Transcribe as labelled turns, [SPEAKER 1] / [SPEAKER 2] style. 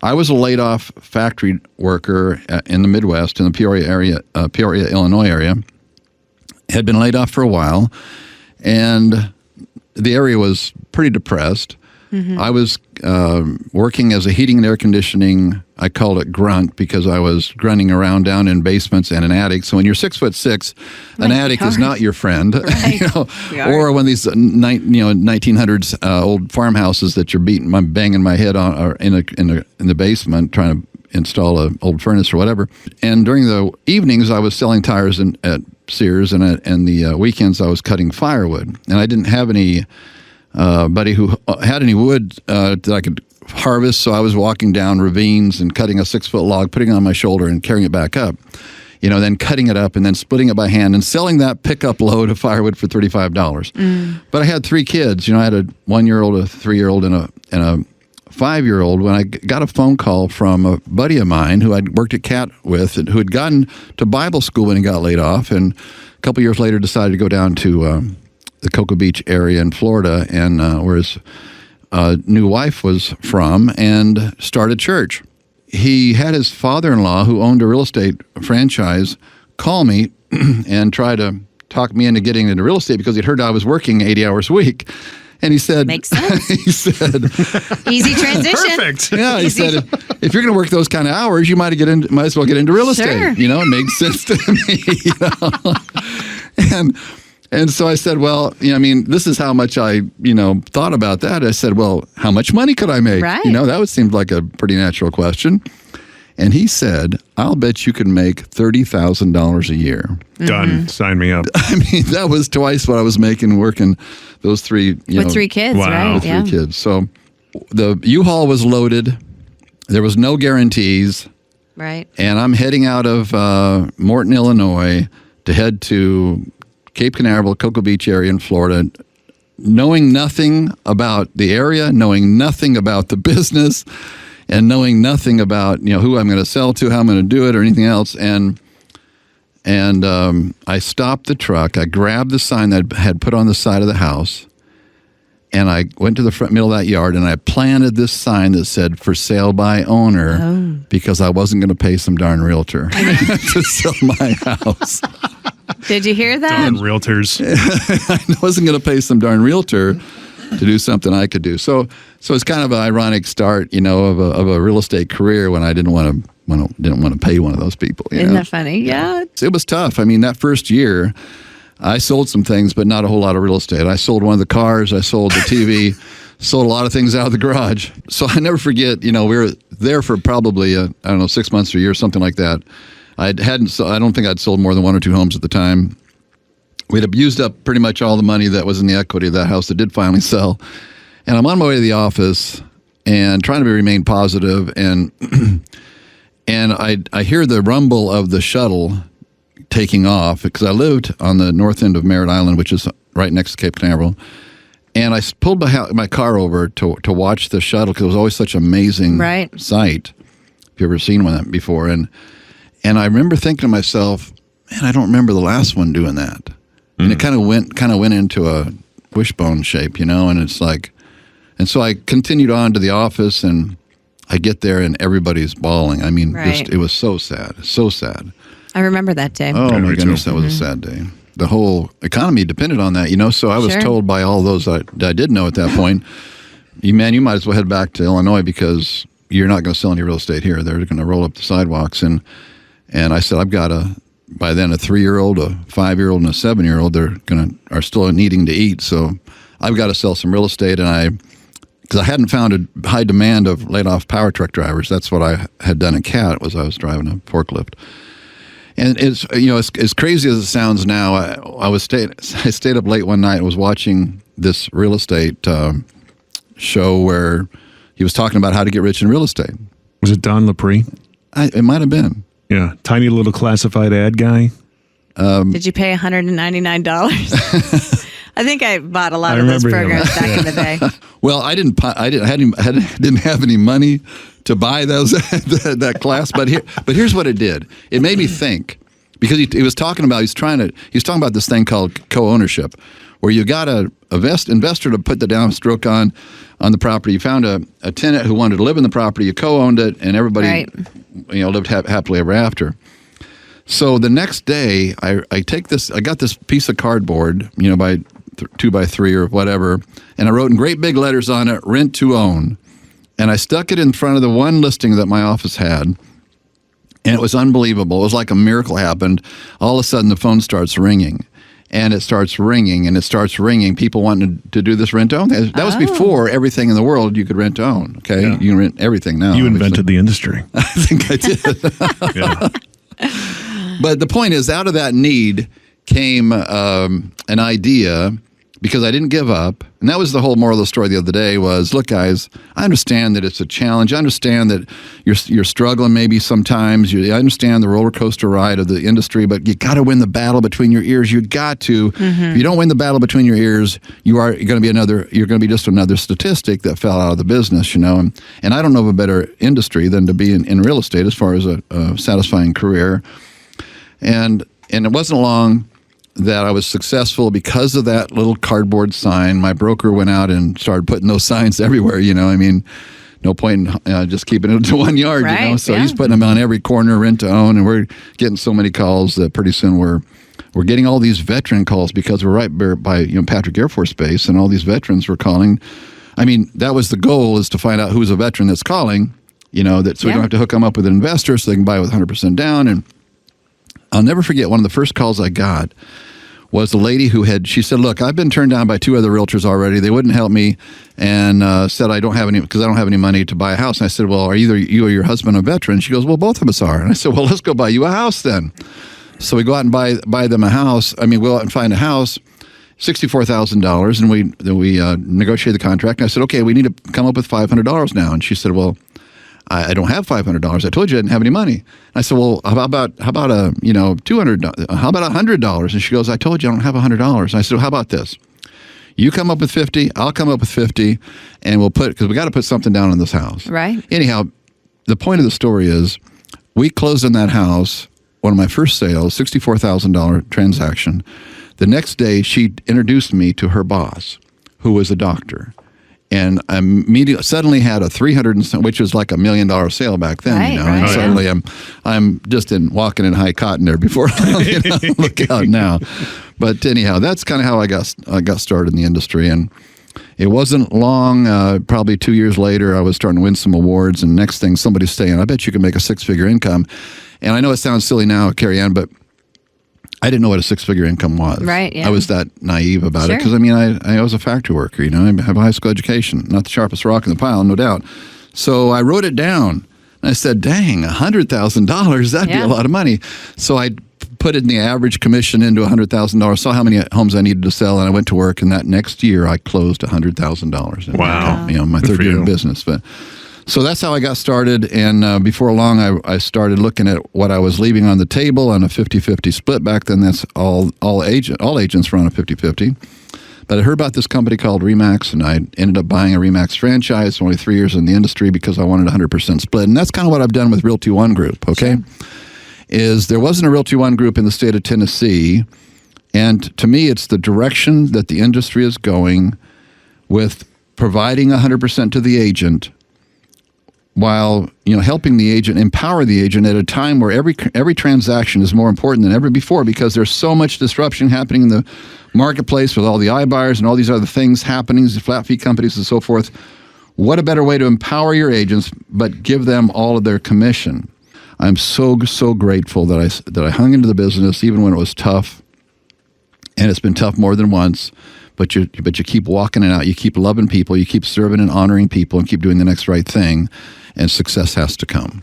[SPEAKER 1] I was a laid-off factory worker in the Midwest, in the Peoria, Illinois area. Had been laid off for a while, and the area was pretty depressed. Mm-hmm. I was working as a heating and air conditioning. I called it grunt because I was grunting around down in basements and in attics. So when you're 6'6", an attic is not your friend.
[SPEAKER 2] Right.
[SPEAKER 1] Or when these 1900s old farmhouses that you're banging my head on, or in the basement trying to install an old furnace or whatever. And during the evenings, I was selling tires at Sears, and the weekends I was cutting firewood. And I didn't have any buddy who had any wood that I could harvest, so I was walking down ravines and cutting a 6-foot log, putting it on my shoulder and carrying it back up, then cutting it up and then splitting it by hand and selling that pickup load of firewood for $35. But I had 3 kids. I had a 1-year-old, a 3-year-old, and a 5-year-old when I got a phone call from a buddy of mine who I'd worked at CAT with, and who had gotten to Bible school when he got laid off, and a couple years later decided to go down to the Cocoa Beach area in Florida, and where his new wife was from, and started church. He had his father-in-law, who owned a real estate franchise, call me and try to talk me into getting into real estate because he'd heard I was working 80 hours a week. And he said,
[SPEAKER 2] makes sense.
[SPEAKER 1] He said,
[SPEAKER 2] easy transition.
[SPEAKER 3] Perfect.
[SPEAKER 1] Yeah, he said, if you're going to work those kind of hours, you might as well get into real estate. It made sense to me. And so I said, well, this is how much I, thought about that. I said, well, how much money could I make?
[SPEAKER 2] Right.
[SPEAKER 1] That seemed like a pretty natural question. And he said, I'll bet you can make $30,000 a year.
[SPEAKER 3] Done. Sign me up.
[SPEAKER 1] That was twice what I was making working those 3,
[SPEAKER 2] with 3 kids,
[SPEAKER 3] wow.
[SPEAKER 2] right?
[SPEAKER 1] With 3 kids. So the U-Haul was loaded. There was no guarantees.
[SPEAKER 2] Right.
[SPEAKER 1] And I'm heading out of Morton, Illinois to head to Cape Canaveral, Cocoa Beach area in Florida, knowing nothing about the area, knowing nothing about the business, and knowing nothing about who I'm going to sell to, how I'm going to do it, or anything else. And I stopped the truck. I grabbed the sign that I had put on the side of the house, and I went to the front middle of that yard, and I planted this sign that said "For sale by owner," because I wasn't going to pay some darn realtor to sell my house.
[SPEAKER 2] Did you hear that?
[SPEAKER 3] Darn realtors.
[SPEAKER 1] I wasn't going to pay some darn realtor to do something I could do. So it's kind of an ironic start, of a real estate career when I didn't want to pay one of those people.
[SPEAKER 2] Isn't that funny? Yeah.
[SPEAKER 1] It was tough. That first year, I sold some things, but not a whole lot of real estate. I sold one of the cars. I sold the TV. Sold a lot of things out of the garage. So I never forget. We were there for probably 6 months or a year, something like that. I don't think I'd sold more than 1 or 2 homes at the time. We'd used up pretty much all the money that was in the equity of that house that did finally sell. And I'm on my way to the office and trying to remain positive. And I hear the rumble of the shuttle taking off because I lived on the north end of Merritt Island, which is right next to Cape Canaveral. And I pulled my car over to watch the shuttle because it was always such an amazing sight. If you've ever seen one before. And I remember thinking to myself, man, I don't remember the last one doing that. And it kind of went into a wishbone shape, and it's like, and so I continued on to the office, and I get there and everybody's bawling. It was so sad, so sad.
[SPEAKER 2] I remember that day.
[SPEAKER 1] Oh my goodness, that was a sad day. The whole economy depended on that, so I was told by all those that I did know at that point, you might as well head back to Illinois because you're not going to sell any real estate here. They're going to roll up the sidewalks. And I said, I've got by then a 3-year-old, a 5-year-old, and a 7-year-old, are still needing to eat. So I've got to sell some real estate. And because I hadn't found a high demand of laid off power truck drivers. That's what I had done at CAT, was I was driving a forklift. And it's, as crazy as it sounds now, I stayed up late one night and was watching this real estate show where he was talking about how to get rich in real estate.
[SPEAKER 3] Was it Don Lepre?
[SPEAKER 1] It might have been.
[SPEAKER 3] Yeah, tiny little classified ad guy.
[SPEAKER 2] Did you pay $199? I think I bought a lot of those programs back in the day.
[SPEAKER 1] Well, I didn't have any money to buy that class, but here's what it did. It made me think, because he was talking about this thing called co-ownership, where you got a investor to put the downstroke on the property. You found a tenant who wanted to live in the property. You co-owned it, and everybody lived happily ever after. So the next day, I got this piece of cardboard, by 2 by 3 or whatever, and I wrote in great big letters on it, rent to own. And I stuck it in front of the one listing that my office had, and it was unbelievable. It was like a miracle happened. All of a sudden, the phone starts ringing, and it starts ringing, and it starts ringing. People wanting to do this rent to own. That was before everything in the world you could rent to own. Okay,
[SPEAKER 3] Yeah.
[SPEAKER 1] You can rent everything now.
[SPEAKER 3] You invented the industry.
[SPEAKER 1] I think I did.
[SPEAKER 3] Yeah.
[SPEAKER 1] But the point is, out of that need came an idea, because I didn't give up. And that was the whole moral of the story the other day was, look, guys, I understand that it's a challenge. I understand that you're struggling maybe sometimes. I understand the roller coaster ride of the industry, but you got to win the battle between your ears. You got to. If you don't win the battle between your ears, you're going to be just another statistic that fell out of the business, And I don't know of a better industry than to be in real estate as far as a satisfying career. And it wasn't long that I was successful because of that little cardboard sign. My broker went out and started putting those signs everywhere, No point in just keeping it to 1 yard,
[SPEAKER 2] Right,
[SPEAKER 1] So he's putting them on every corner, rent to own, and we're getting so many calls that pretty soon we're getting all these veteran calls because we're right by Patrick Air Force Base, and all these veterans were calling. I mean, that was the goal, is to find out who's a veteran that's calling, so we don't have to hook them up with an investor so they can buy with 100% down. And I'll never forget, one of the first calls I got was the lady she said, look, I've been turned down by 2 other realtors already. They wouldn't help me, and said I don't have any money to buy a house. And I said, well, are either you or your husband a veteran? She goes, well, both of us are. And I said, well, let's go buy you a house then. So we go out and buy them a house. I mean, we'll go out and find a house, $64,000, and we negotiate the contract. And I said, okay, we need to come up with $500 now. And she said, well, I don't have $500. I told you I didn't have any money. And I said, well, how about $200? How about $100? And she goes, I told you I don't have $100. And I said, well, how about this? You come up with 50, I'll come up with 50, and because we got to put something down on this house.
[SPEAKER 2] Right.
[SPEAKER 1] Anyhow, the point of the story is, we closed on that house, one of my first sales, $64,000 transaction. The next day, she introduced me to her boss, who was a doctor. And I immediately suddenly had a which was like $1 million sale back then,
[SPEAKER 2] Right,
[SPEAKER 1] And
[SPEAKER 2] right.
[SPEAKER 1] suddenly I'm just walking in high cotton there before look out now. But anyhow, that's kind of how I got started in the industry. And it wasn't long, probably 2 years later, I was starting to win some awards. And next thing, somebody's saying, I bet you can make a 6-figure income. And I know it sounds silly now, Carrie Ann, but I didn't know what a 6-figure income was.
[SPEAKER 2] Right, yeah.
[SPEAKER 1] I was that naive about it
[SPEAKER 2] Sure.
[SPEAKER 1] because, I was a factory worker, I have a high school education, not the sharpest rock in the pile, no doubt. So I wrote it down, and I said, dang, $100,000, that'd be a lot of money. So I put in the average commission into $100,000, saw how many homes I needed to sell, and I went to work, and that next year I closed $100,000.
[SPEAKER 3] Wow.
[SPEAKER 1] My
[SPEAKER 3] Good
[SPEAKER 1] third
[SPEAKER 3] for
[SPEAKER 1] year
[SPEAKER 3] you.
[SPEAKER 1] in business. But so that's how I got started, and before long, I started looking at what I was leaving on the table on a 50-50 split. Back then, that's all agents were on a 50-50. But I heard about this company called Remax, and I ended up buying a Remax franchise, only 3 years in the industry, because I wanted a 100% split. And that's kind of what I've done with Realty One Group, okay? Sure. There wasn't a Realty One Group in the state of Tennessee, and to me, it's the direction that the industry is going with providing 100% to the agent, while helping the agent, empower the agent at a time where every transaction is more important than ever before, because there's so much disruption happening in the marketplace with all the iBuyers and all these other things happening, the flat fee companies and so forth. What a better way to empower your agents, but give them all of their commission. I'm so grateful that I hung into the business even when it was tough, and it's been tough more than once. But you keep walking it out. You keep loving people. You keep serving and honoring people, and keep doing the next right thing. And success has to come.